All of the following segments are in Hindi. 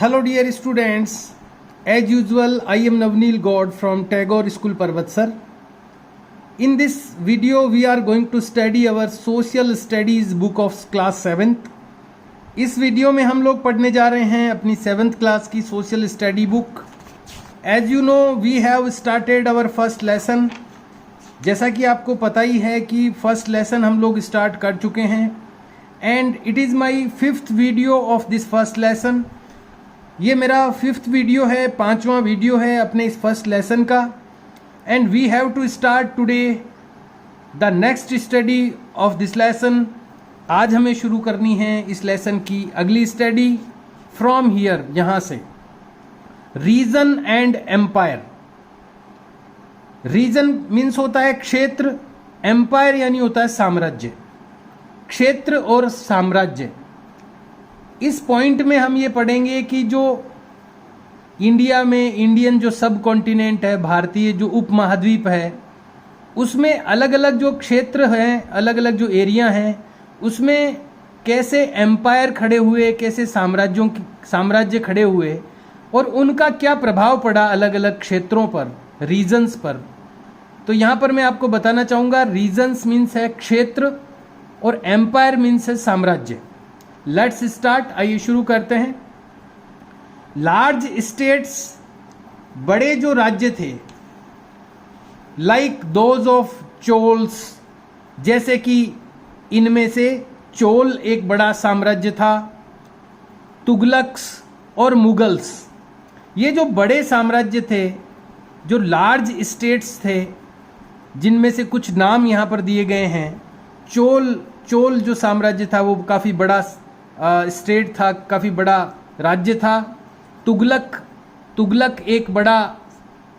Hello dear students, as usual I am Navneel God from Tagore School Parvatsar. In this video we are going to study our social studies book of class 7th. इस वीडियो में हम लोग पढ़ने जा रहे हैं अपनी 7th क्लास की social study book. As you know we have started our first lesson. जैसा कि आपको पता ही है कि फर्स्ट लेसन हम लोग स्टार्ट कर चुके हैं and it is my 5th video of this first lesson. ये मेरा 5th वीडियो है, 5वां वीडियो है अपने इस फर्स्ट लेसन का. And we have to start today the next study of this lesson. आज हमें शुरू करनी है इस लेसन की अगली स्टडी फ्रॉम हियर, यहाँ से. Region and empire. Region means होता है क्षेत्र, एम्पायर यानी होता है साम्राज्य. क्षेत्र और साम्राज्य. इस पॉइंट में हम ये पढ़ेंगे कि जो इंडिया में इंडियन जो सब कॉन्टिनेंट है, भारतीय जो उपमहाद्वीप है, उसमें अलग अलग जो क्षेत्र हैं, अलग अलग जो एरिया हैं, उसमें कैसे एम्पायर खड़े हुए, कैसे साम्राज्य खड़े हुए और उनका क्या प्रभाव पड़ा अलग अलग क्षेत्रों पर, रीजन्स पर. तो यहाँ पर मैं आपको बताना चाहूँगा रीजन्स मीन्स है क्षेत्र और एम्पायर मीन्स है साम्राज्य. Let's start. आइए शुरू करते हैं. लार्ज स्टेट्स, बड़े जो राज्य थे, लाइक दोज ऑफ चोल्स, जैसे कि इनमें से चोल एक बड़ा साम्राज्य था, तुगलक्स और मुगल्स. ये जो बड़े साम्राज्य थे, जो लार्ज स्टेट्स थे, जिनमें से कुछ नाम यहाँ पर दिए गए हैं. चोल जो साम्राज्य था वो काफ़ी बड़ा स्टेट था, काफ़ी बड़ा राज्य था. तुगलक एक बड़ा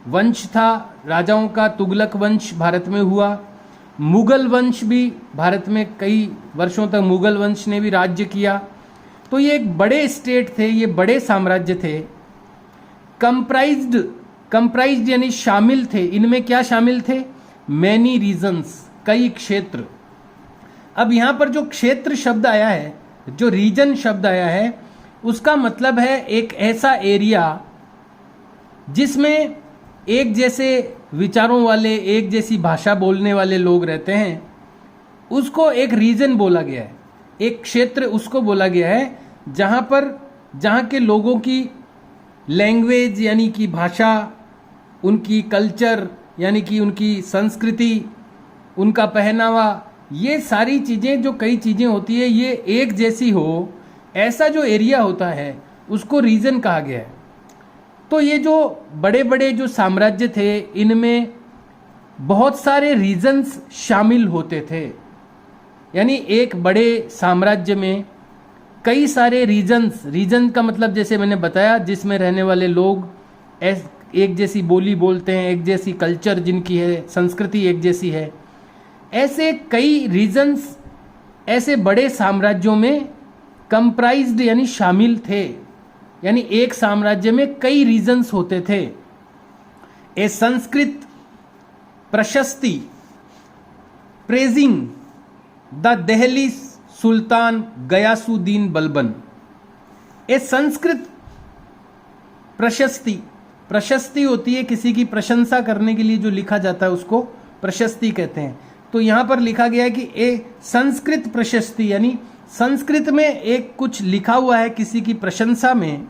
वंश था, राजाओं का तुगलक वंश भारत में हुआ. मुगल वंश भी भारत में कई वर्षों तक मुगल वंश ने भी राज्य किया. तो ये एक बड़े स्टेट थे, ये बड़े साम्राज्य थे. कंप्राइज्ड यानी शामिल थे. इनमें क्या शामिल थे? मैनी रीजन्स, कई क्षेत्र. अब यहाँ पर जो क्षेत्र शब्द आया है, जो रीजन शब्द आया है, उसका मतलब है एक ऐसा एरिया जिसमें एक जैसे विचारों वाले, एक जैसी भाषा बोलने वाले लोग रहते हैं. उसको एक रीजन बोला गया है, एक क्षेत्र उसको बोला गया है जहाँ के लोगों की लैंग्वेज यानी कि भाषा, उनकी कल्चर यानी कि उनकी संस्कृति, उनका पहनावा, ये सारी चीज़ें, जो कई चीज़ें होती है, ये एक जैसी हो, ऐसा जो एरिया होता है उसको रीजन कहा गया है. तो ये जो बड़े बड़े जो साम्राज्य थे, इनमें बहुत सारे रीजन्स शामिल होते थे. यानी एक बड़े साम्राज्य में कई सारे रीजन्स. रीजन का मतलब जैसे मैंने बताया, जिसमें रहने वाले लोग एक जैसी बोली बोलते हैं, एक जैसी कल्चर जिनकी है, संस्कृति एक जैसी है. ऐसे कई रीजन्स ऐसे बड़े साम्राज्यों में कंप्राइज्ड यानी शामिल थे. यानी एक साम्राज्य में कई रीजन्स होते थे. ए संस्कृत प्रशस्ति प्रेजिंग द दिल्ली सुल्तान गयासुद्दीन बलबन. ए संस्कृत प्रशस्ति होती है किसी की प्रशंसा करने के लिए जो लिखा जाता है, उसको प्रशस्ति कहते हैं. तो यहाँ पर लिखा गया है कि ए संस्कृत प्रशस्ति, यानी संस्कृत में एक कुछ लिखा हुआ है किसी की प्रशंसा में,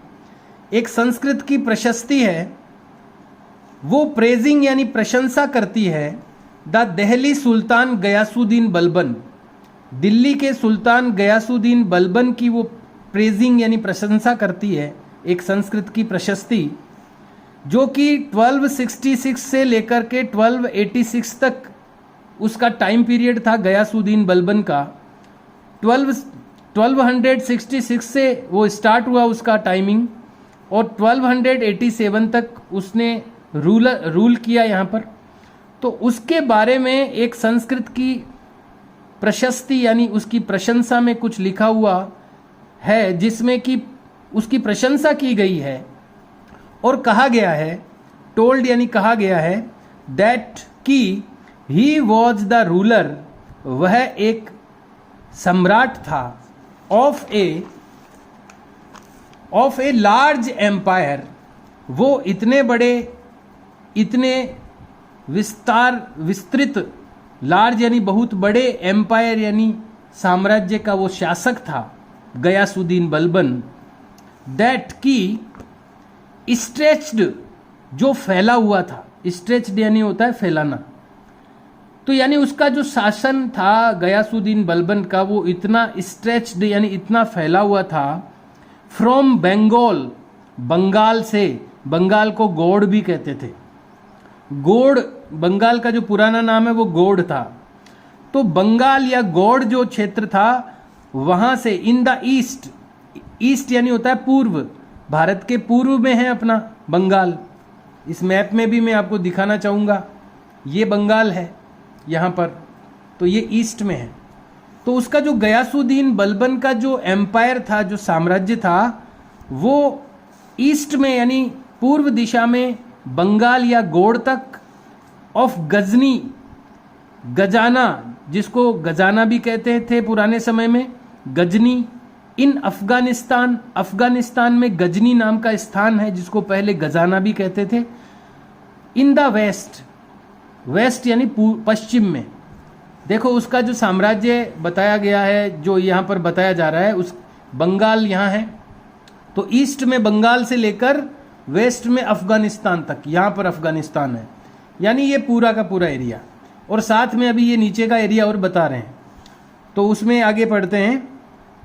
एक संस्कृत की प्रशस्ति है, वो प्रेजिंग यानी प्रशंसा करती है द दिल्ली सुल्तान गयासुद्दीन बलबन. दिल्ली के सुल्तान गयासुद्दीन बलबन की वो प्रेजिंग यानी प्रशंसा करती है, एक संस्कृत की प्रशस्ति, जो कि 1266 से लेकर के 1286 तक उसका टाइम पीरियड था गयासुद्दीन बलबन का. 1266 से वो स्टार्ट हुआ उसका टाइमिंग, और 1287 तक उसने रूल किया यहाँ पर. तो उसके बारे में एक संस्कृत की प्रशस्ति यानी उसकी प्रशंसा में कुछ लिखा हुआ है, जिसमें कि उसकी प्रशंसा की गई है और कहा गया है, टोल्ड यानी कहा गया है, दैट कि ही वॉज द रूलर, वह एक सम्राट था, of a of a large empire, वो इतने बड़े, इतने विस्तृत, लार्ज यानी बहुत बड़े, एम्पायर यानी साम्राज्य का वो शासक था गयासुद्दीन बलबन, दैट की स्ट्रेच्ड, जो फैला हुआ था, स्ट्रेच्ड यानी होता है फैलाना, तो यानी उसका जो शासन था गयासुद्दीन बलबन का वो इतना स्ट्रेच्ड यानी इतना फैला हुआ था, फ्रॉम बंगाल, बंगाल से, बंगाल को गौड़ भी कहते थे, गौड़, बंगाल का जो पुराना नाम है वो गौड़ था, तो बंगाल या गौड़ जो क्षेत्र था वहां से, इन द ईस्ट, ईस्ट यानी होता है पूर्व, भारत के पूर्व में है अपना बंगाल, इस मैप में भी मैं आपको दिखाना चाहूँगा, ये बंगाल है यहाँ पर, तो ये ईस्ट में है, तो उसका जो गयासुद्दीन बलबन का जो एम्पायर था, जो साम्राज्य था, वो ईस्ट में यानी पूर्व दिशा में बंगाल या गौड़ तक, ऑफ गजनी, गजाना, जिसको गजाना भी कहते थे पुराने समय में, गजनी, इन अफगानिस्तान, अफगानिस्तान में गजनी नाम का स्थान है जिसको पहले गजाना भी कहते थे, इन द वेस्ट, वेस्ट यानी पश्चिम में, देखो उसका जो साम्राज्य बताया गया है, जो यहाँ पर बताया जा रहा है, उस बंगाल यहाँ है, तो ईस्ट में बंगाल से लेकर वेस्ट में अफगानिस्तान तक, यहाँ पर अफगानिस्तान है, यानी ये पूरा का पूरा एरिया, और साथ में अभी ये नीचे का एरिया और बता रहे हैं, तो उसमें आगे पढ़ते हैं,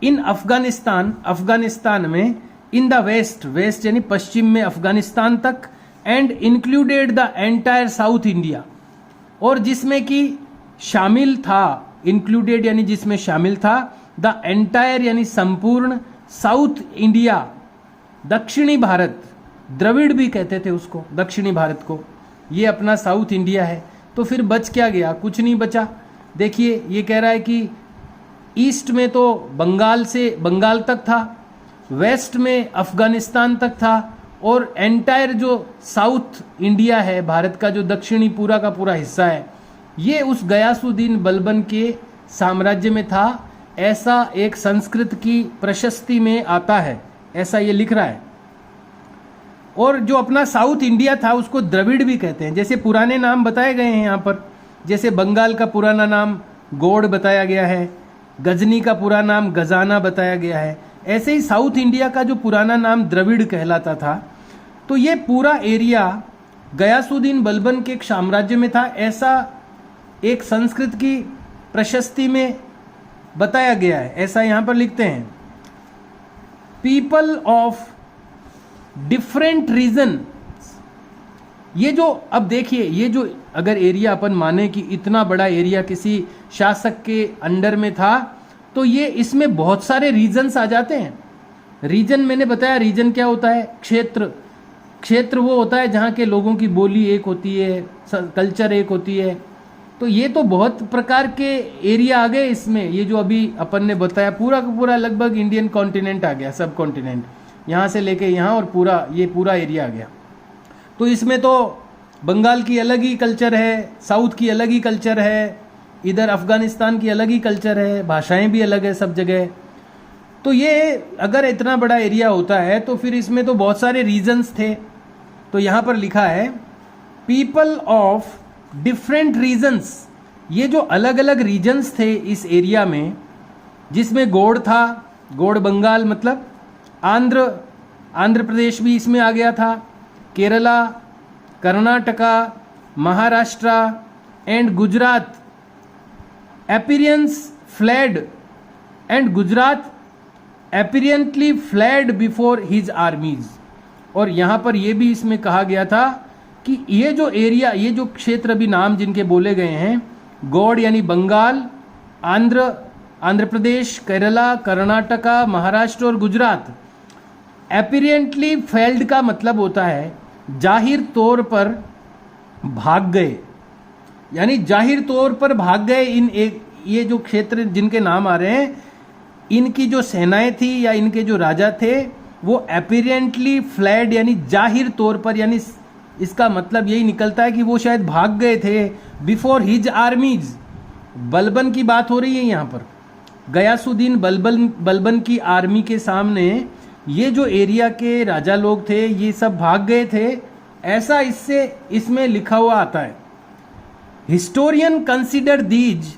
इन अफगानिस्तान, अफगानिस्तान में, इन द वेस्ट, वेस्ट यानी पश्चिम में अफगानिस्तान तक, and included the entire south India, और जिसमें कि शामिल था, इंक्लूडेड यानी जिसमें शामिल था, द एंटायर यानी संपूर्ण, साउथ इंडिया दक्षिणी भारत, द्रविड़ भी कहते थे उसको, दक्षिणी भारत को, ये अपना साउथ इंडिया है, तो फिर बच क्या गया, कुछ नहीं बचा। देखिए ये कह रहा है कि ईस्ट में तो बंगाल से, बंगाल तक था, वेस्ट में अफगानिस्तान तक था, और एंटायर जो साउथ इंडिया है, भारत का जो दक्षिणी पूरा का पूरा हिस्सा है, ये उस गयासुद्दीन बलबन के साम्राज्य में था, ऐसा एक संस्कृत की प्रशस्ति में आता है, ऐसा ये लिख रहा है। और जो अपना साउथ इंडिया था उसको द्रविड़ भी कहते हैं, जैसे पुराने नाम बताए गए हैं यहाँ पर, जैसे बंगाल का पुराना नाम गौड़ बताया गया है, गजनी का पूरा नाम गजाना बताया गया है, ऐसे ही साउथ इंडिया का जो पुराना नाम द्रविड़ कहलाता था। तो ये पूरा एरिया गयासुद्दीन बलबन के एक साम्राज्य में था, ऐसा एक संस्कृत की प्रशस्ति में बताया गया है, ऐसा यहाँ पर लिखते हैं। पीपल ऑफ डिफरेंट रीजन, ये जो अब देखिए, ये जो अगर एरिया अपन माने कि इतना बड़ा एरिया किसी शासक के अंडर में था, तो ये इसमें बहुत सारे रीजन्स आ जाते हैं। रीजन मैंने बताया, रीजन क्या होता है, क्षेत्र, क्षेत्र वो होता है जहाँ के लोगों की बोली एक होती है, कल्चर एक होती है, तो ये तो बहुत प्रकार के एरिया आ गए इसमें। ये जो अभी अपन ने बताया पूरा का पूरा लगभग इंडियन कॉन्टिनेंट आ गया, सब कॉन्टिनेंट, यहाँ से लेके यहाँ, और पूरा ये पूरा एरिया आ गया। तो इसमें तो बंगाल की अलग ही कल्चर है, साउथ की अलग ही कल्चर है, इधर अफगानिस्तान की अलग ही कल्चर है, भाषाएं भी अलग है सब जगह। तो ये अगर इतना बड़ा एरिया होता है तो फिर इसमें तो बहुत सारे रीजन्स थे। तो यहाँ पर लिखा है पीपल ऑफ डिफरेंट रीजन्स, ये जो अलग अलग रीजन्स थे इस एरिया में, जिसमें गौड़ था, गौड़ बंगाल मतलब आंध्र प्रदेश भी इसमें आ गया था, Kerala, Karnataka, Maharashtra and Gujarat, appearance fled and Gujarat apparently fled before his armies. और यहाँ पर यह भी इसमें कहा गया था कि ये जो एरिया, ये जो क्षेत्र अभी नाम जिनके बोले गए हैं, गौड़ यानी बंगाल, आंध्र प्रदेश, केरला, कर्नाटका, महाराष्ट्र और गुजरात, अपीरियंटली फेल्ड का मतलब होता है जाहिर तौर पर भाग गए, यानी जाहिर तौर पर भाग गए। ये जो क्षेत्र जिनके नाम आ रहे हैं, इनकी जो सेनाएं थी या इनके जो राजा थे वो अपीरियंटली फ्लैड यानी जाहिर तौर पर, यानी इसका मतलब यही निकलता है कि वो शायद भाग गए थे बिफोर हिज आर्मीज। बलबन की बात हो रही है यहाँ पर, गयासुद्दीन बलबन की आर्मी के सामने ये जो एरिया के राजा लोग थे ये सब भाग गए थे, ऐसा इसमें लिखा हुआ आता है। हिस्टोरियन कंसिडर दीज,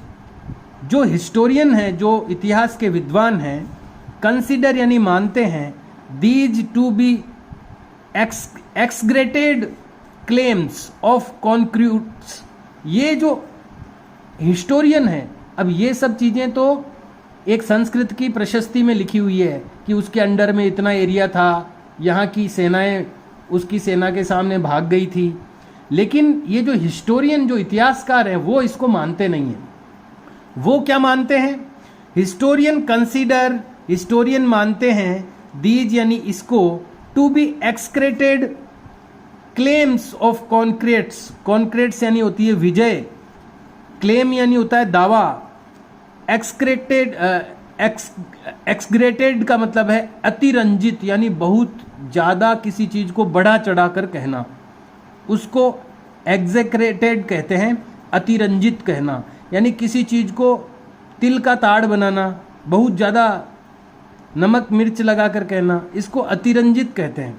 जो हिस्टोरियन है, जो इतिहास के विद्वान हैं, कंसिडर यानी मानते हैं, these to be exaggerated claims of conquests. ये जो हिस्टोरियन है, अब ये सब चीज़ें तो एक संस्कृत की प्रशस्ति में लिखी हुई है कि उसके अंडर में इतना एरिया था, यहाँ की सेनाएं उसकी सेना के सामने भाग गई थी, लेकिन ये जो हिस्टोरियन, जो इतिहासकार हैं, वो इसको मानते नहीं हैं। वो क्या मानते हैं? हिस्टोरियन कंसीडर, हिस्टोरियन मानते हैं, दीज यानी इसको, टू बी एक्सक्रेटेड क्लेम्स ऑफ कॉन्क्रेट्स। कॉन्क्रेट्स यानी होती है विजय, क्लेम यानी होता है दावा, एक्सक्रेटेड एक्सग्रेटेड का मतलब है अतिरंजित, यानी बहुत ज़्यादा किसी चीज़ को बढ़ा चढ़ा कर कहना, उसको एग्जेक्रेटेड कहते हैं, अतिरंजित कहना, यानी किसी चीज़ को तिल का ताड़ बनाना, बहुत ज़्यादा नमक मिर्च लगाकर कहना, इसको अतिरंजित कहते हैं।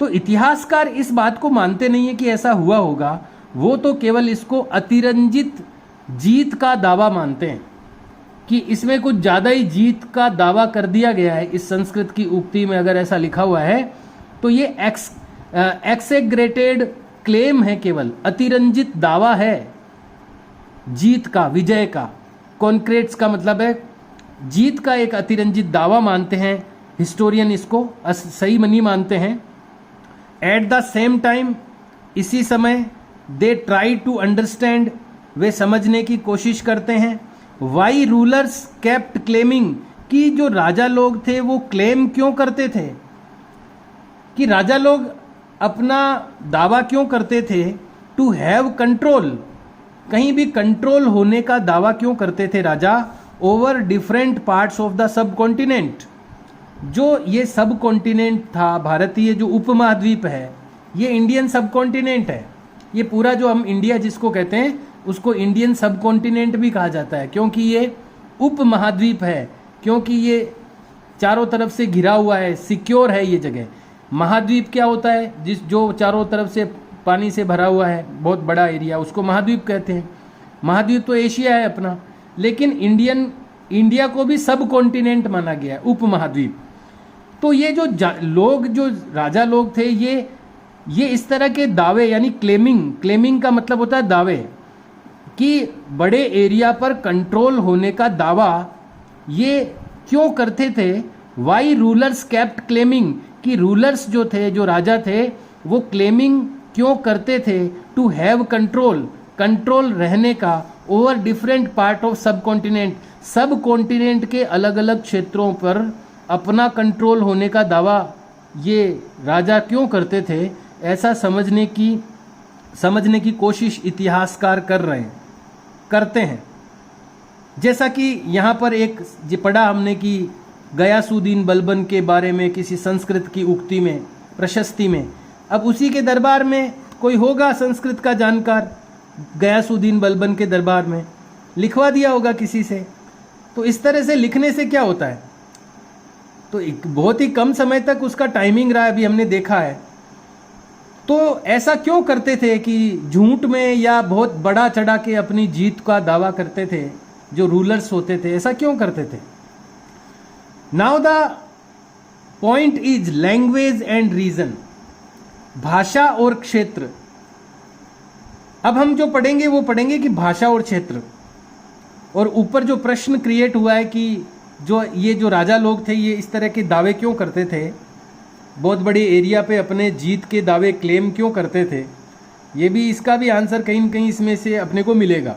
तो इतिहासकार इस बात को मानते नहीं है कि ऐसा हुआ होगा, वो तो केवल इसको अतिरंजित जीत का दावा मानते हैं कि इसमें कुछ ज़्यादा ही जीत का दावा कर दिया गया है। इस संस्कृत की उक्ति में अगर ऐसा लिखा हुआ है तो ये एक्सेग्रेटेड क्लेम है, केवल अतिरंजित दावा है जीत का, विजय का। कॉन्क्रेट्स का मतलब है जीत का एक अतिरंजित दावा मानते हैं हिस्टोरियन, इसको सही नहीं मानते हैं। एट द सेम टाइम, इसी समय, दे ट्राई टू अंडरस्टैंड, वे समझने की कोशिश करते हैं, वाई रूलर्स केप्ट क्लेमिंग, कि जो राजा लोग थे वो क्लेम क्यों करते थे, कि राजा लोग अपना दावा क्यों करते थे, टू हैव कंट्रोल, कहीं भी कंट्रोल होने का दावा क्यों करते थे राजा, over different parts of the subcontinent. जो ये सब कॉन्टिनेंट था, भारतीय जो उपमहाद्वीप है, ये इंडियन सब कॉन्टिनेंट है। ये पूरा जो हम इंडिया जिसको कहते हैं उसको इंडियन सब कॉन्टिनेंट भी कहा जाता है, क्योंकि ये उपमहाद्वीप है, क्योंकि ये चारों तरफ से घिरा हुआ है, सिक्योर है ये जगह। महाद्वीप क्या होता है? जो चारों तरफ से पानी से भरा हुआ है, बहुत बड़ा एरिया, उसको महाद्वीप कहते हैं। महाद्वीप तो एशिया है अपना, लेकिन इंडिया को भी सब कॉन्टिनेंट माना गया है, उपमहाद्वीप। तो ये जो लोग, जो राजा लोग थे, ये इस तरह के दावे, यानी क्लेमिंग का मतलब होता है दावे, कि बड़े एरिया पर कंट्रोल होने का दावा ये क्यों करते थे। वाई रूलर्स केप्ट क्लेमिंग, कि रूलर्स जो थे, जो राजा थे, वो क्लेमिंग क्यों करते थे, टू हैव कंट्रोल रहने का, ओवर डिफरेंट पार्ट ऑफ सब कॉन्टिनेंट, सब कॉन्टिनेंट के अलग अलग क्षेत्रों पर अपना कंट्रोल होने का दावा ये राजा क्यों करते थे, ऐसा समझने की कोशिश इतिहासकार करते हैं। जैसा कि यहाँ पर एक पढ़ा हमने कि गयासुद्दीन बलबन के बारे में किसी संस्कृत की उक्ति में, प्रशस्ति में, अब उसी के दरबार में कोई होगा संस्कृत का जानकार, गयासुद्दीन बलबन के दरबार में लिखवा दिया होगा किसी से। तो इस तरह से लिखने से क्या होता है, तो एक बहुत ही कम समय तक उसका टाइमिंग रहा, अभी हमने देखा है। तो ऐसा क्यों करते थे कि झूठ में या बहुत बड़ा चढ़ा के अपनी जीत का दावा करते थे, जो रूलर्स होते थे, ऐसा क्यों करते थे। Now the point is language and region, भाषा और क्षेत्र। अब हम जो पढ़ेंगे वो पढ़ेंगे कि भाषा और क्षेत्र, और ऊपर जो प्रश्न क्रिएट हुआ है कि ये जो राजा लोग थे ये इस तरह के दावे क्यों करते थे, बहुत बड़े एरिया पे अपने जीत के दावे क्लेम क्यों करते थे, ये भी, इसका भी आंसर कहीं न कहीं इसमें से अपने को मिलेगा।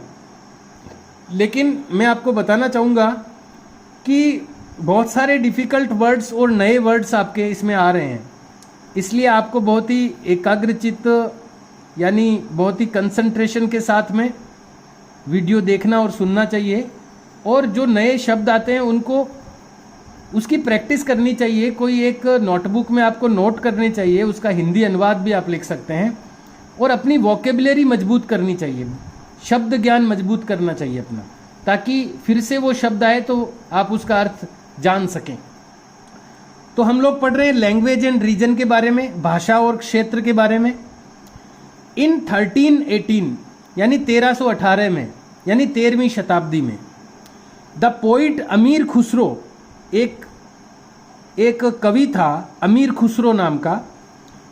लेकिन मैं आपको बताना चाहूँगा कि बहुत सारे डिफ़िकल्ट वर्ड्स और नए वर्ड्स आपके इसमें आ रहे हैं, इसलिए आपको बहुत ही एकाग्रचित्त, यानी बहुत ही कंसंट्रेशन के साथ में वीडियो देखना और सुनना चाहिए। और जो नए शब्द आते हैं उनको, उसकी प्रैक्टिस करनी चाहिए। कोई एक नोटबुक में आपको नोट करने चाहिए, उसका हिंदी अनुवाद भी आप लिख सकते हैं, और अपनी वोकेबुलरी मजबूत करनी चाहिए, शब्द ज्ञान मजबूत करना चाहिए अपना, ताकि फिर से वो शब्द आए तो आप उसका अर्थ जान सकें। तो हम लोग पढ़ रहे हैं लैंग्वेज एंड रीजन के बारे में, भाषा और क्षेत्र के बारे में। इन 1318 यानी 1318 में, यानी 13वीं शताब्दी में, द पोइट अमीर खुसरो, एक कवि था अमीर खुसरो नाम का,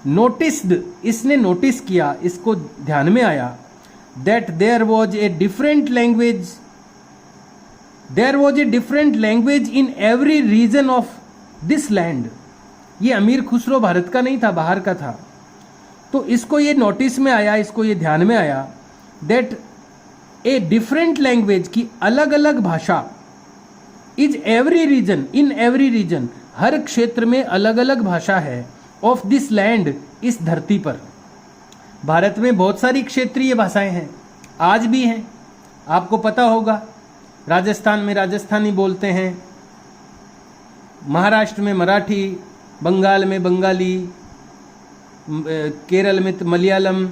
नोटिस्ड, इसने नोटिस किया, इसको ध्यान में आया, that there was a different language in every region of this land. ये अमीर खुसरो भारत का नहीं था, बाहर का था। तो इसको ये नोटिस में आया, इसको ये ध्यान में आया, दैट ए डिफरेंट लैंग्वेज की अलग अलग भाषा, is every region, in every region, हर क्षेत्र में अलग अलग भाषा है, ऑफ दिस लैंड, इस धरती पर। भारत में बहुत सारी क्षेत्रीय भाषाएं हैं, आज भी हैं, आपको पता होगा। राजस्थान में राजस्थानी बोलते हैं, महाराष्ट्र में मराठी, बंगाल में बंगाली, केरल में मलयालम,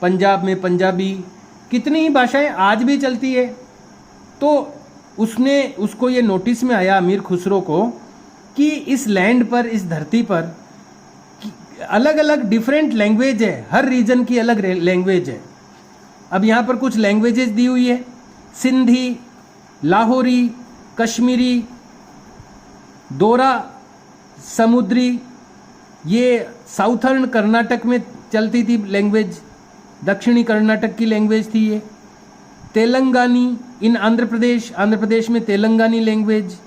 पंजाब में पंजाबी, कितनी ही भाषाएं आज भी चलती है। तो उसको ये नोटिस में आया अमीर खुसरो को कि इस लैंड पर, इस धरती पर अलग अलग डिफरेंट लैंग्वेज है, हर रीजन की अलग लैंग्वेज है। अब यहाँ पर कुछ लैंग्वेजेस दी हुई है, सिंधी, लाहौरी, कश्मीरी, दोरा समुद्री, ये साउथर्न कर्नाटक में चलती थी लैंग्वेज, दक्षिणी कर्नाटक की लैंग्वेज थी ये। तेलंगानी इन आंध्र प्रदेश में तेलंगानी लैंग्वेज,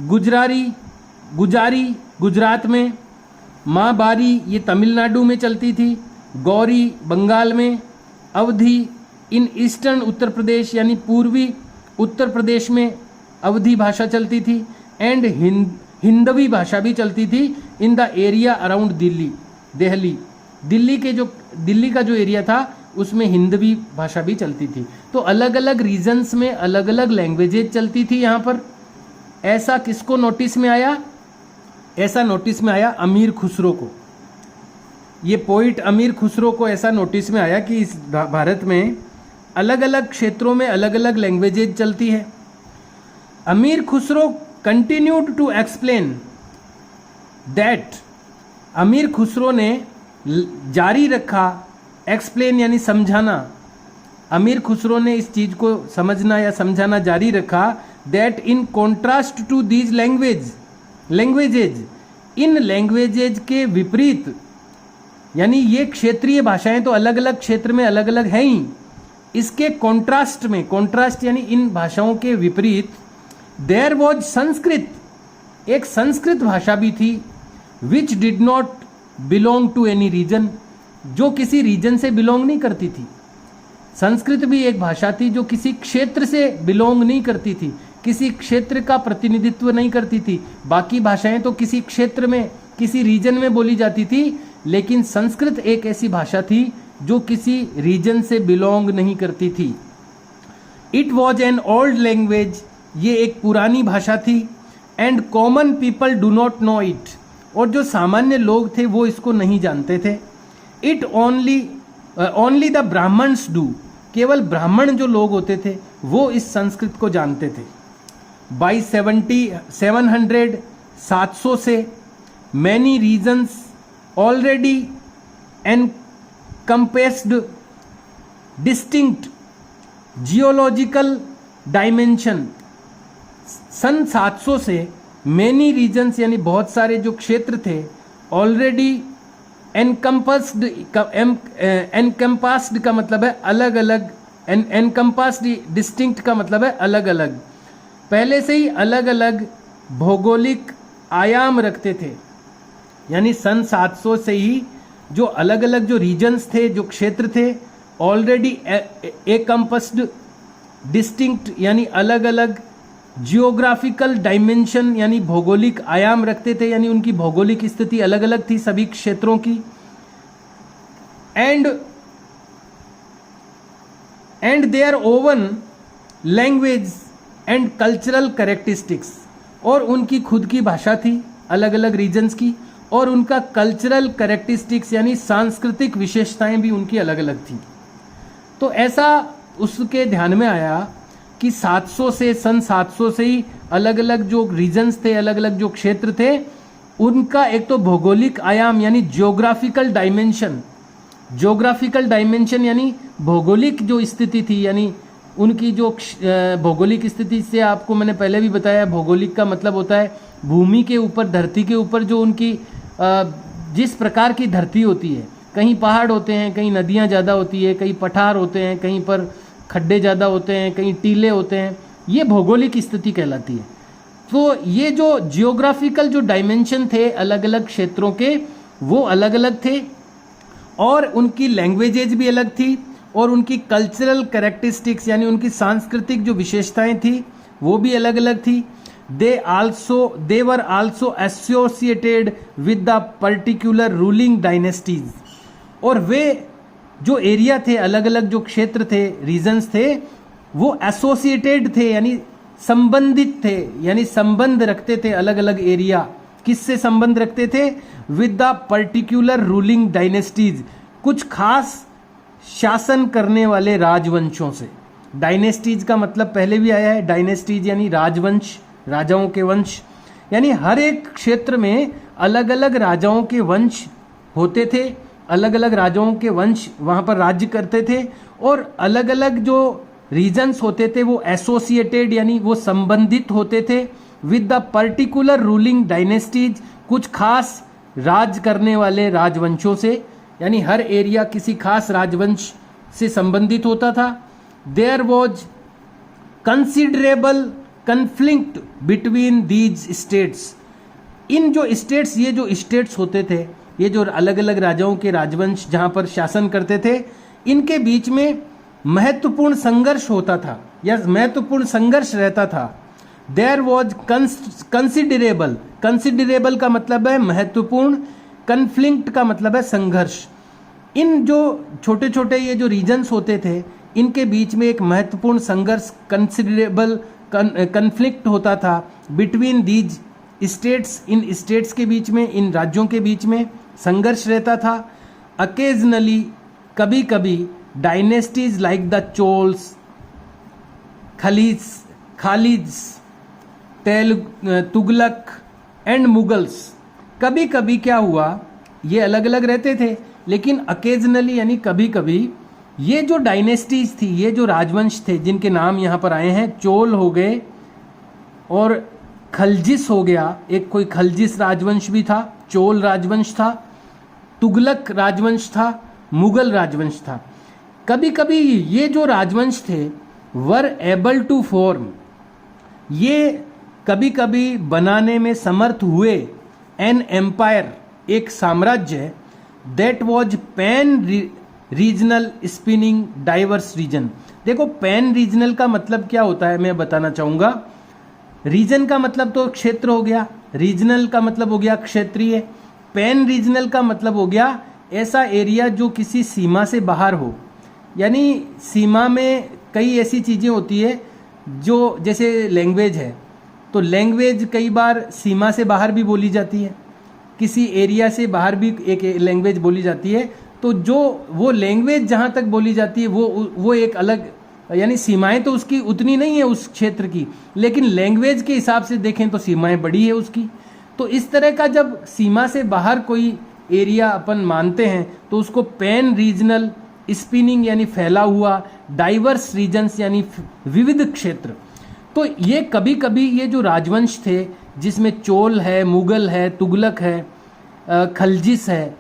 गुजारी गुजरात में, माबारी ये तमिलनाडु में चलती थी, गौरी बंगाल में, अवधी इन ईस्टर्न उत्तर प्रदेश यानी पूर्वी उत्तर प्रदेश में अवधी भाषा चलती थी, एंड हिंदवी भाषा भी चलती थी in the area around Delhi, Delhi का जो एरिया था उसमें हिंदवी भाषा भी चलती थी। तो अलग अलग रीजन्स में अलग अलग लैंग्वेजेज चलती थी यहाँ पर। ऐसा किसको नोटिस में आया? ऐसा नोटिस में आया अमीर खुसरो को। ये पोइट अमीर खुसरो को ऐसा नोटिस में आया कि इस भारत में अलग अलग क्षेत्रों में अलग अलग लैंग्वेजेज चलती है। Amir Khusro continued to explain that, Amir Khusro ने जारी रखा, एक्सप्लेन यानी समझाना, अमीर खुसरो ने इस चीज को समझना या समझाना जारी रखा, that in contrast to these languages, in languages के विपरीत, यानी ये क्षेत्रीय भाषाएं तो अलग अलग क्षेत्र में अलग अलग हैं ही, इसके कॉन्ट्रास्ट में, कॉन्ट्रास्ट यानी इन भाषाओं के विपरीत, देयर वॉज संस्कृत, एक संस्कृत भाषा भी थी, which did not belong to any region, जो किसी रीजन से बिलोंग नहीं करती थी। संस्कृत भी एक भाषा थी जो किसी क्षेत्र से बिलोंग नहीं करती थी, किसी क्षेत्र का प्रतिनिधित्व नहीं करती थी। बाकी भाषाएं तो किसी क्षेत्र में, किसी रीजन में बोली जाती थी, लेकिन संस्कृत एक ऐसी भाषा थी जो किसी रीजन से बिलोंग नहीं करती थी। It was an old language, ये एक पुरानी भाषा थी, and common people do not know it, और जो सामान्य लोग थे वो इसको नहीं जानते थे। It only the Brahmins do, केवल ब्राह्मण जो लोग होते थे वो इस संस्कृत को जानते थे। बाई 700 से many regions already encompassed distinct geological dimension, सन 700 से मैनी रीजन्स यानी बहुत सारे जो क्षेत्र थे ऑलरेडी एनकम्पास्ड का मतलब है अलग अलग, एनकम्पास्ड डिस्टिंक्ट का मतलब है अलग अलग, पहले से ही अलग अलग भौगोलिक आयाम रखते थे। यानी सन 700 से ही जो अलग अलग जो रीजन्स थे, जो क्षेत्र थे, ऑलरेडी एनकम्पास्ड डिस्टिंक्ट यानी अलग अलग, जियोग्राफिकल डायमेंशन यानी भौगोलिक आयाम रखते थे, यानी उनकी भौगोलिक स्थिति अलग अलग थी सभी क्षेत्रों की। And their own language and cultural characteristics, और उनकी खुद की भाषा थी अलग अलग रीजन्स की, और उनका कल्चरल कैरेक्टरिस्टिक्स यानी सांस्कृतिक विशेषताएं भी उनकी अलग अलग थी। तो ऐसा उसके ध्यान में आया कि 700 से सन 700 से ही अलग अलग जो रीजन्स थे, अलग अलग जो क्षेत्र थे, उनका एक तो भौगोलिक आयाम यानी ज्योग्राफिकल डायमेंशन यानी भौगोलिक जो स्थिति थी, यानी उनकी जो भौगोलिक स्थिति से आपको मैंने पहले भी बताया, भौगोलिक का मतलब होता है भूमि के ऊपर, धरती के ऊपर जो उनकी जिस प्रकार की धरती होती है, कहीं पहाड़ होते हैं, कहीं नदियाँ ज़्यादा होती है, कहीं पठार होते हैं, कहीं पर खड्डे ज़्यादा होते हैं, कहीं टीले होते हैं, ये भौगोलिक स्थिति कहलाती है। तो ये जो जियोग्राफिकल जो डायमेंशन थे अलग अलग क्षेत्रों के, वो अलग अलग थे और उनकी लैंग्वेजेज भी अलग थी और उनकी कल्चरल कैरेक्टरिस्टिक्स यानी उनकी सांस्कृतिक जो विशेषताएं थी वो भी अलग अलग थी। They were also associated with the particular ruling dynasties, और वे जो एरिया थे, अलग अलग जो क्षेत्र थे, रीजन्स थे, वो एसोसिएटेड थे यानी संबंधित थे, यानी संबंध रखते थे अलग अलग एरिया। किससे संबंध रखते थे? With the particular ruling dynasties, कुछ खास शासन करने वाले राजवंशों से। डायनेस्टीज का मतलब पहले भी आया है, डायनेस्टीज यानी राजवंश, राजाओं के वंश, यानी हर एक क्षेत्र में अलग अलग राजाओं के वंश होते थे, अलग अलग राजाओं के वंश वहाँ पर राज्य करते थे, और अलग अलग जो रीजन्स होते थे वो एसोसिएटेड यानी वो संबंधित होते थे with the particular ruling dynasties, कुछ खास राज करने वाले राजवंशों से, यानी हर एरिया किसी खास राजवंश से संबंधित होता था। There was considerable conflict between these states, इन जो स्टेट्स, ये जो स्टेट्स होते थे, ये जो अलग अलग राजाओं के राजवंश जहाँ पर शासन करते थे, इनके बीच में महत्वपूर्ण संघर्ष होता था या महत्वपूर्ण संघर्ष रहता था। देयर वॉज कंसिडरेबल, कंसिडरेबल का मतलब है महत्वपूर्ण, कन्फ्लिक्ट का मतलब है संघर्ष। इन जो छोटे छोटे ये जो रीजन्स होते थे, इनके बीच में एक महत्वपूर्ण संघर्ष, कंसिडरेबल कन्फ्लिक्ट होता था between these states, in states के बीच में, इन राज्यों के बीच में संघर्ष रहता था। अकेजनली, कभी कभी, dynasties like the Cholas, Khaljis, Tughlaq and Mughals, कभी कभी क्या हुआ, ये अलग अलग रहते थे, लेकिन अकेजनली यानी कभी कभी ये जो डायनेस्टीज थी, ये जो राजवंश थे जिनके नाम यहाँ पर आए हैं, चोल हो गए और खलजिस हो गया, एक कोई खलजिस राजवंश भी था, चोल राजवंश था, तुगलक राजवंश था, मुगल राजवंश था। कभी कभी ये जो राजवंश थे वर एबल टू फॉर्म, ये कभी कभी बनाने में समर्थ हुए एन एम्पायर, एक साम्राज्य, that was pan regional spanning diverse region. देखो, पैन रीजनल का मतलब क्या होता है मैं बताना चाहूँगा। रीजन का मतलब तो क्षेत्र हो गया, रीजनल का मतलब हो गया क्षेत्रीय, पैन रीजनल का मतलब हो गया ऐसा एरिया जो किसी सीमा से बाहर हो। यानी सीमा में कई ऐसी चीज़ें होती है जो, जैसे लैंग्वेज है, तो लैंग्वेज कई बार सीमा से बाहर भी बोली जाती है, किसी एरिया से बाहर भी एक लैंग्वेज बोली जाती है। तो जो वो लैंग्वेज जहाँ तक बोली जाती है वो एक अलग, यानी सीमाएं तो उसकी उतनी नहीं है उस क्षेत्र की, लेकिन लैंग्वेज के हिसाब से देखें तो सीमाएं बड़ी है उसकी। तो इस तरह का जब सीमा से बाहर कोई एरिया अपन मानते हैं तो उसको पैन रीजनल स्पिनिंग यानी फैला हुआ, डाइवर्स रीजन्स यानी विविध क्षेत्र। तो ये कभी कभी ये जो राजवंश थे जिसमें चोल है, मुगल है, तुगलक है, खलजिस है,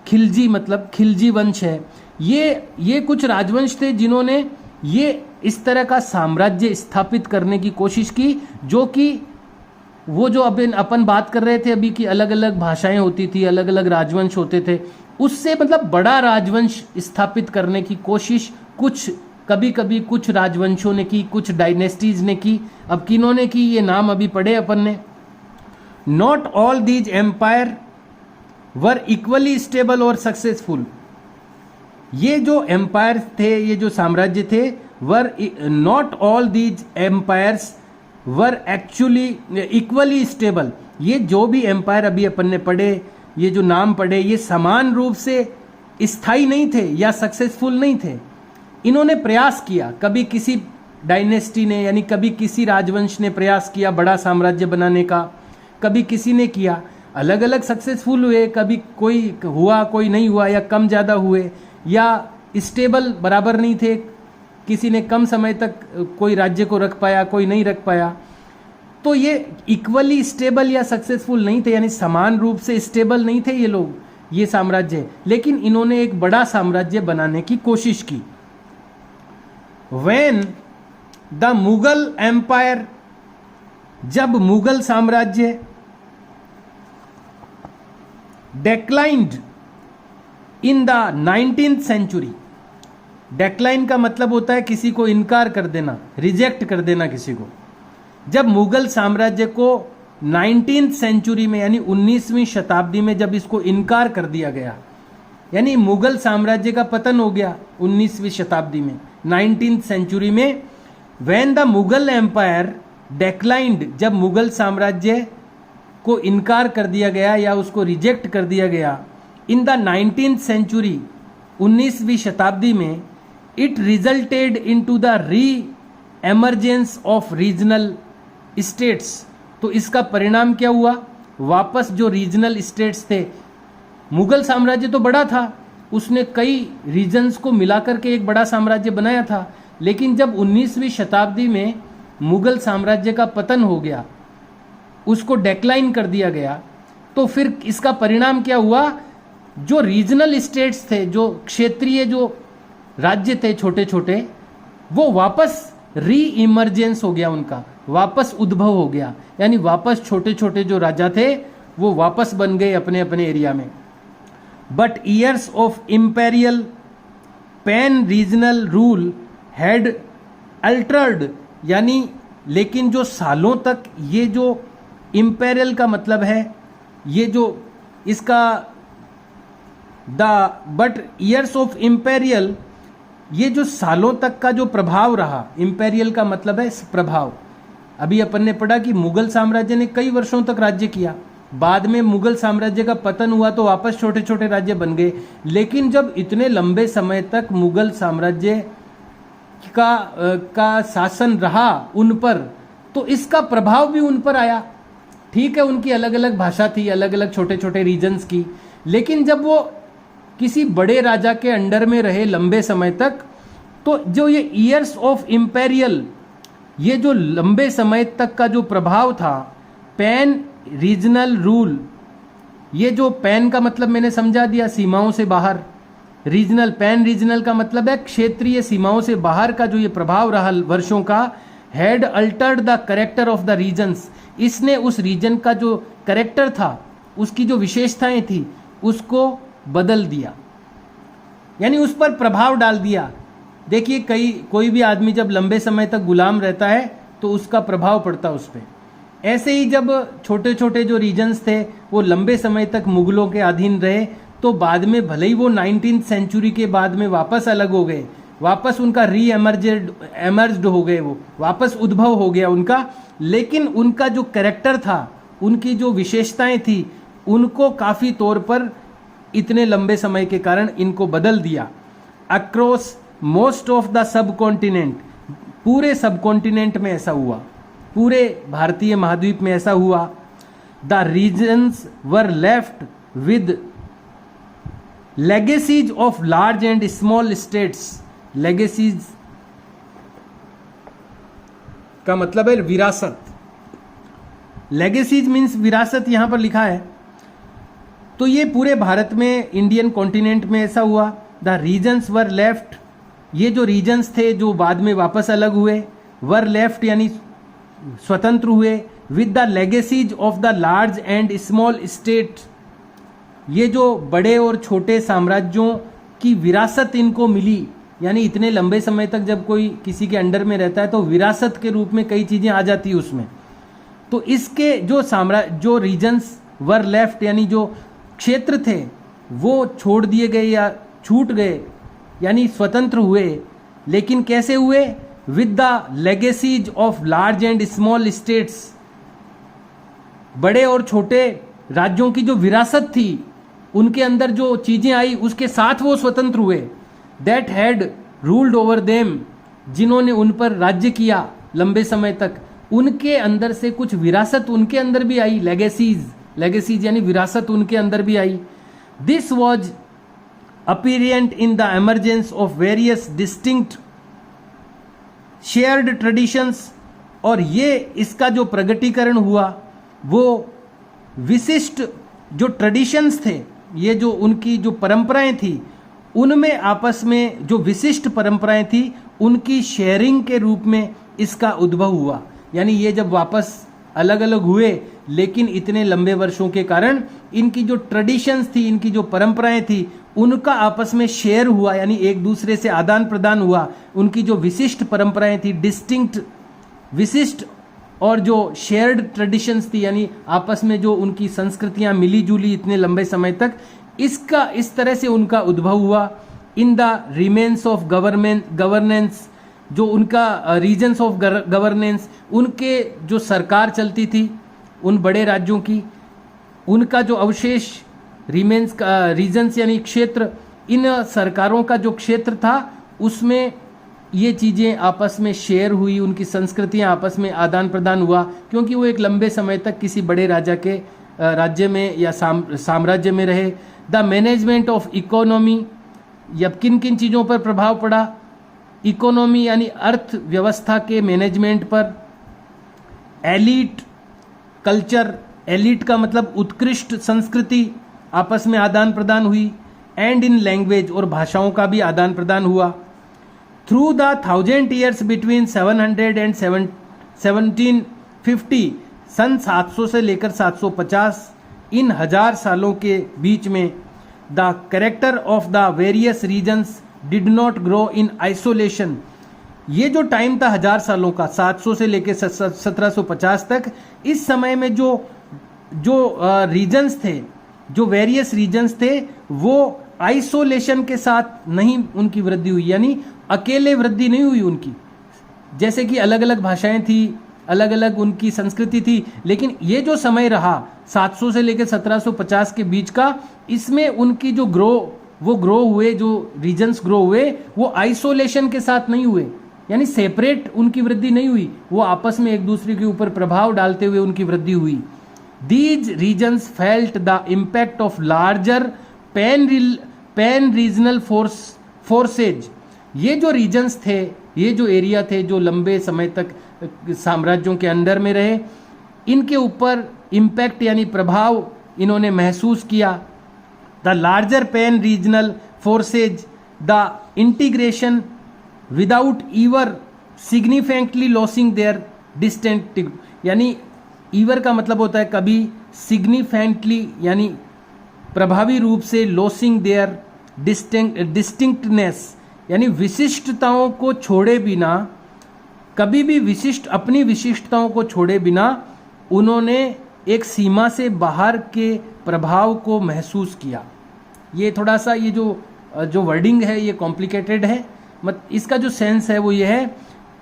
खिलजी मतलब खिलजी वंश है, ये कुछ राजवंश थे जिन्होंने ये इस तरह का साम्राज्य स्थापित करने की कोशिश की, जो कि वो जो अपन बात कर रहे थे अभी की अलग अलग भाषाएं होती थी, अलग अलग राजवंश होते थे, उससे मतलब बड़ा राजवंश स्थापित करने की कोशिश कुछ कभी कभी कुछ राजवंशों ने की, कुछ डायनेस्टीज ने की। अब किन्होंने की ये नाम अभी पढ़े अपन ने। Not all these empire were equally stable और सक्सेसफुल। ये जो एम्पायर थे, ये जो साम्राज्य थे, were not all these empires were actually equally stable. ये जो भी एम्पायर अभी अपन ने पढ़े, ये जो नाम पढ़े, ये समान रूप से स्थायी नहीं थे या सक्सेसफुल नहीं थे। इन्होंने प्रयास किया, कभी किसी डायनेस्टी ने, यानी कभी किसी राजवंश ने प्रयास किया बड़ा साम्राज्य बनाने का, कभी किसी ने किया, अलग अलग सक्सेसफुल हुए, कभी कोई हुआ कोई नहीं हुआ, या कम ज़्यादा हुए, या स्टेबल बराबर नहीं थे, किसी ने कम समय तक कोई राज्य को रख पाया, कोई नहीं रख पाया। तो ये इक्वली स्टेबल या सक्सेसफुल नहीं थे, यानी समान रूप से स्टेबल नहीं थे ये लोग, ये साम्राज्य, लेकिन इन्होंने एक बड़ा साम्राज्य बनाने की कोशिश की। When द मुगल एम्पायर, जब मुगल साम्राज्य declined in the 19th century, decline का मतलब होता है किसी को इनकार कर देना, रिजेक्ट कर देना किसी को। जब मुगल साम्राज्य को 19th सेंचुरी में, यानी 19वीं शताब्दी में जब इसको इनकार कर दिया गया, यानी मुगल साम्राज्य का पतन हो गया 19वीं शताब्दी में, 19th सेंचुरी में। व्हेन द मुगल एम्पायर डेक्लाइंड, जब मुगल साम्राज्य को इनकार कर दिया गया या उसको रिजेक्ट कर दिया गया इन द 19th सेंचुरी, 19वीं शताब्दी में, इट रिजल्टेड इनटू द री एमरजेंस ऑफ रीजनल स्टेट्स। तो इसका परिणाम क्या हुआ? वापस जो रीजनल स्टेट्स थे, मुगल साम्राज्य तो बड़ा था, उसने कई रीजन्स को मिलाकर के एक बड़ा साम्राज्य बनाया था, लेकिन जब 19वीं शताब्दी में मुगल साम्राज्य का पतन हो गया, उसको डेक्लाइन कर दिया गया, तो फिर इसका परिणाम क्या हुआ? जो रीजनल स्टेट्स थे, जो क्षेत्रीय जो राज्य थे छोटे छोटे, वो वापस री इमर्जेंस हो गया, उनका वापस उद्भव हो गया, यानी वापस छोटे छोटे जो राजा थे वो वापस बन गए अपने अपने एरिया में। But years of imperial pan regional rule had Altered, यानी लेकिन जो सालों तक ये जो इंपेरियल का मतलब है, ये जो इसका बट ईयर्स ऑफ इंपेरियल, ये जो सालों तक का जो प्रभाव रहा, इंपेरियल का मतलब है प्रभाव। अभी अपन ने पढ़ा कि मुगल साम्राज्य ने कई वर्षों तक राज्य किया, बाद में मुगल साम्राज्य का पतन हुआ तो वापस छोटे छोटे राज्य बन गए, लेकिन जब इतने लंबे समय तक मुगल साम्राज्य का शासन रहा उन पर, तो इसका प्रभाव भी उन पर आया। ठीक है, उनकी अलग अलग भाषा थी, अलग अलग छोटे छोटे रीजन्स की, लेकिन जब वो किसी बड़े राजा के अंडर में रहे लंबे समय तक, तो जो ये ईयर्स ऑफ इंपेरियल, ये जो लंबे समय तक का जो प्रभाव था, पैन रीजनल रूल, ये जो पैन का मतलब मैंने समझा दिया, सीमाओं से बाहर, रीजनल, पैन रीजनल का मतलब है क्षेत्रीय सीमाओं से बाहर का जो ये प्रभाव रहा वर्षों का, had altered the character of the regions, इसने उस रीजन का जो कैरेक्टर था, उसकी जो विशेषताएं थी, उसको बदल दिया, यानी उस पर प्रभाव डाल दिया। देखिए, कोई भी आदमी जब लंबे समय तक गुलाम रहता है तो उसका प्रभाव पड़ता है उस पर। ऐसे ही जब छोटे छोटे जो रीजन्स थे वो लंबे समय तक मुगलों के अधीन रहे, तो बाद में भले ही वो 19th सेंचुरी के बाद में वापस अलग हो गए, वापस उनका री एमर्ज्ड हो गए, वो वापस उद्भव हो गया उनका, लेकिन उनका जो कैरेक्टर था, उनकी जो विशेषताएं थी, उनको काफ़ी तौर पर इतने लंबे समय के कारण इनको बदल दिया। अक्रॉस मोस्ट ऑफ द सब कॉन्टिनेंट, पूरे सब कॉन्टिनेंट में ऐसा हुआ, पूरे भारतीय महाद्वीप में ऐसा हुआ। The regions were left with legacies of large and small states. Legacies का मतलब है विरासत, लेगेसीज मीन्स विरासत, यहां पर लिखा है। तो ये पूरे भारत में, इंडियन कॉन्टिनेंट में ऐसा हुआ। द रीजन्स वर लेफ्ट, ये जो रीजन्स थे जो बाद में वापस अलग हुए, वर लेफ्ट यानी स्वतंत्र हुए, with the legacies of the large and small state, ये जो बड़े और छोटे साम्राज्यों की विरासत इनको मिली, यानी इतने लंबे समय तक जब कोई किसी के अंडर में रहता है तो विरासत के रूप में कई चीज़ें आ जाती है उसमें। तो इसके जो रीजन्स वर लेफ्ट, यानी जो क्षेत्र थे वो छोड़ दिए गए या छूट गए, यानी स्वतंत्र हुए, लेकिन कैसे हुए? With the legacies of large and small states, बड़े और छोटे राज्यों की जो विरासत थी, उनके अंदर जो चीजें आई उसके साथ वो स्वतंत्र हुए। That had ruled over them, जिन्होंने उन पर राज्य किया लंबे समय तक, उनके अंदर से कुछ विरासत उनके अंदर भी आई, लेगेसीज यानी विरासत उनके अंदर भी आई। This was apparent in the emergence of various distinct shared traditions, और ये इसका जो प्रगटीकरण हुआ वो विशिष्ट जो ट्रेडिशंस थे, ये जो उनकी जो परंपराएं थी, उनमें आपस में जो विशिष्ट परंपराएं थी उनकी शेयरिंग के रूप में इसका उद्भव हुआ। यानी ये जब वापस अलग अलग हुए, लेकिन इतने लंबे वर्षों के कारण इनकी जो ट्रेडिशंस थी, इनकी जो परंपराएं थी, उनका आपस में शेयर हुआ, यानी एक दूसरे से आदान प्रदान हुआ। उनकी जो विशिष्ट परंपराएं थी, डिस्टिंक्ट विशिष्ट, और जो शेयर्ड ट्रेडिशंस थी, यानी आपस में जो उनकी संस्कृतियां मिली जुली इतने लंबे समय तक, इसका इस तरह से उनका उद्भव हुआ। In the remains of governance, जो उनका रीजन्स ऑफ गवर्नेंस, उनके जो सरकार चलती थी उन बड़े राज्यों की, उनका जो अवशेष रिमेन्स का रीजन्स यानी क्षेत्र, इन सरकारों का जो क्षेत्र था उसमें ये चीज़ें आपस में शेयर हुई, उनकी संस्कृतियां आपस में आदान प्रदान हुआ, क्योंकि वो एक लंबे समय तक किसी बड़े राजा के राज्य में या साम्राज्य में रहे। द मैनेजमेंट ऑफ इकोनॉमी, या किन किन चीज़ों पर प्रभाव पड़ा, इकोनॉमी यानी अर्थव्यवस्था के मैनेजमेंट पर, एलीट कल्चर, एलीट का मतलब उत्कृष्ट संस्कृति आपस में आदान प्रदान हुई, एंड इन लैंग्वेज, और भाषाओं का भी आदान प्रदान हुआ। Through the 1000 years between 700 and 1750, सन 700 से लेकर 750, इन 1000 सालों के बीच में the character of the various regions did not grow in isolation. ये जो टाइम था 1000 सालों का, 700 से लेकर 1750 तक, इस समय में जो रीजन्स थे, जो वेरियस रीजन्स थे, वो आइसोलेशन के साथ नहीं उनकी वृद्धि हुई, यानी अकेले वृद्धि नहीं हुई उनकी। जैसे कि अलग अलग भाषाएं थी, अलग अलग उनकी संस्कृति थी, लेकिन ये जो समय रहा 700 से लेकर 1750 के बीच का, इसमें उनकी जो ग्रो हुए, जो रीजन्स ग्रो हुए, वो आइसोलेशन के साथ नहीं हुए, यानी सेपरेट उनकी वृद्धि नहीं हुई, वो आपस में एक दूसरे के ऊपर प्रभाव डालते हुए उनकी वृद्धि हुई। These regions felt the impact of larger pan regional forces. ये जो रीजन्स थे, ये जो एरिया थे, जो लंबे समय तक साम्राज्यों के अंडर में रहे, इनके ऊपर इम्पैक्ट यानी प्रभाव इन्होंने महसूस किया। The larger pan regional forces, the integration without ever significantly losing their distinctive, यानी ईवर का मतलब होता है कभी, सिग्निफिकेंटली यानी प्रभावी रूप से, लॉसिंग देयर डिस्टिंक्टनेस यानी विशिष्टताओं को छोड़े बिना, कभी भी अपनी विशिष्टताओं को छोड़े बिना उन्होंने एक सीमा से बाहर के प्रभाव को महसूस किया। ये थोड़ा सा ये जो वर्डिंग है ये कॉम्प्लिकेटेड है, इसका जो सेंस है वो ये है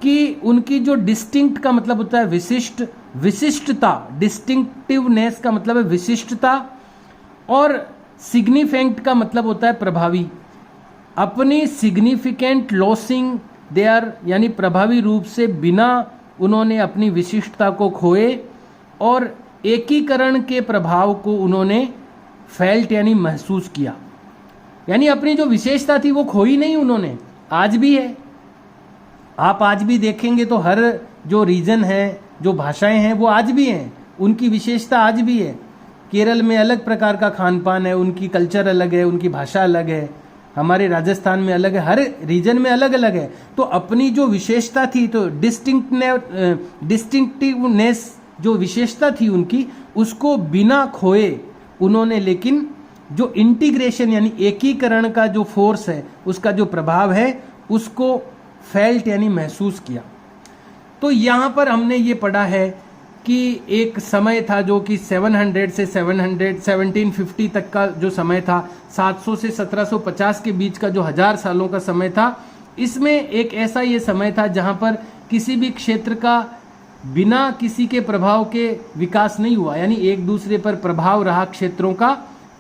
कि उनकी जो डिस्टिंक्ट का मतलब होता है विशिष्टता, डिस्टिंक्टिवनेस का मतलब है विशिष्टता, और सिग्निफिकेंट का मतलब होता है प्रभावी। अपनी सिग्निफिकेंट लॉसिंग देयर यानी प्रभावी रूप से बिना उन्होंने अपनी विशिष्टता को खोए, और एकीकरण के प्रभाव को उन्होंने फेल्ट यानी महसूस किया, यानी अपनी जो विशेषता थी वो खोई नहीं उन्होंने, आज भी है। आप आज भी देखेंगे तो हर जो रीजन है, जो भाषाएं हैं, वो आज भी हैं, उनकी विशेषता आज भी है। केरल में अलग प्रकार का खान पान है, उनकी कल्चर अलग है, उनकी भाषा अलग है, हमारे राजस्थान में अलग है, हर रीजन में अलग अलग है। तो अपनी जो विशेषता थी, तो डिस्टिंक्टिवनेस जो विशेषता थी उनकी, उसको बिना खोए उन्होंने, लेकिन जो इंटीग्रेशन यानी एकीकरण का जो फोर्स है, उसका जो प्रभाव है, उसको फेल्ट यानी महसूस किया। तो यहाँ पर हमने ये पढ़ा है कि एक समय था जो कि 700 से 1750 तक का जो समय था, 700 से 1750 के बीच का जो 1000 सालों का समय था, इसमें एक ऐसा ये समय था जहाँ पर किसी भी क्षेत्र का बिना किसी के प्रभाव के विकास नहीं हुआ, यानी एक दूसरे पर प्रभाव रहा क्षेत्रों का,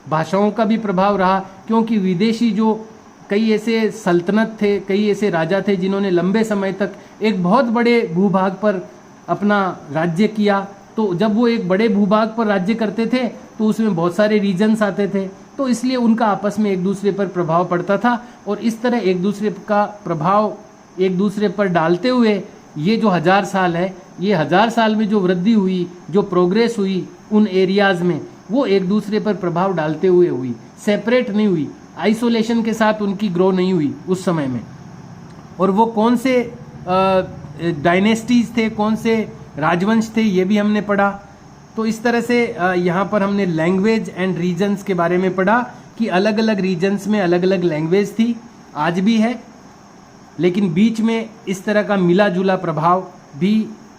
भाषाओं का भी प्रभाव रहा, क्योंकि विदेशी जो कई ऐसे सल्तनत थे, कई ऐसे राजा थे जिन्होंने लंबे समय तक एक बहुत बड़े भूभाग पर अपना राज्य किया। तो जब वो एक बड़े भूभाग पर राज्य करते थे तो उसमें बहुत सारे रीजन्स आते थे, तो इसलिए उनका आपस में एक दूसरे पर प्रभाव पड़ता था। और इस तरह एक दूसरे का प्रभाव एक दूसरे पर डालते हुए ये जो 1000 साल है, ये 1000 साल में जो वृद्धि हुई, जो प्रोग्रेस हुई उन एरियाज में, वो एक दूसरे पर प्रभाव डालते हुए हुई, सेपरेट नहीं हुई, आइसोलेशन के साथ उनकी ग्रो नहीं हुई उस समय में। और वो कौन से डायनेस्टीज थे, कौन से राजवंश थे, ये भी हमने पढ़ा। तो इस तरह से यहाँ पर हमने लैंग्वेज एंड रीजन्स के बारे में पढ़ा कि अलग अलग रीजन्स में अलग अलग लैंग्वेज थी, आज भी है, लेकिन बीच में इस तरह का मिला जुला प्रभाव भी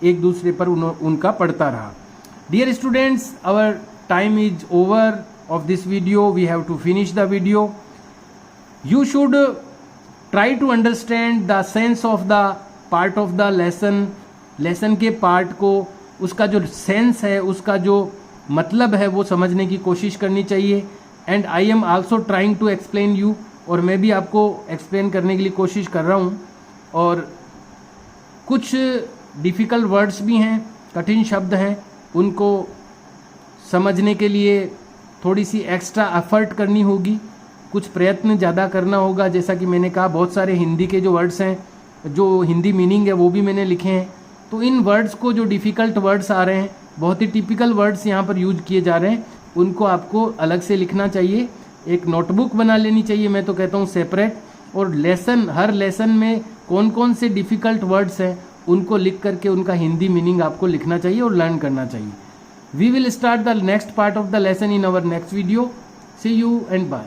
एक दूसरे पर उनका पड़ता रहा। Dear students, our time is over of this video. We have to finish the video. You should try to understand the sense of the part of the lesson के पार्ट को, उसका जो सेंस है, उसका जो मतलब है वो समझने की कोशिश करनी चाहिए। And I am also trying to explain you, और मैं भी आपको एक्सप्लेन करने के लिए कोशिश कर रहा हूँ। और कुछ डिफ़िकल्ट वर्ड्स भी हैं, कठिन शब्द हैं, उनको समझने के लिए थोड़ी सी एक्स्ट्रा एफर्ट करनी होगी, कुछ प्रयत्न ज़्यादा करना होगा। जैसा कि मैंने कहा, बहुत सारे हिंदी के जो वर्ड्स हैं, जो हिंदी मीनिंग है वो भी मैंने लिखे हैं। तो इन वर्ड्स को, जो डिफ़िकल्ट वर्ड्स आ रहे हैं, बहुत ही टिपिकल वर्ड्स यहाँ पर यूज किए जा रहे हैं, उनको आपको अलग से लिखना चाहिए, एक नोटबुक बना लेनी चाहिए, मैं तो कहता हूँ सेपरेट। और हर लेसन में कौन कौन से डिफ़िकल्ट वर्ड्स हैं उनको लिख करके उनका हिंदी मीनिंग आपको लिखना चाहिए और लर्न करना चाहिए। We will start the next part of the lesson in our next video. See you and bye.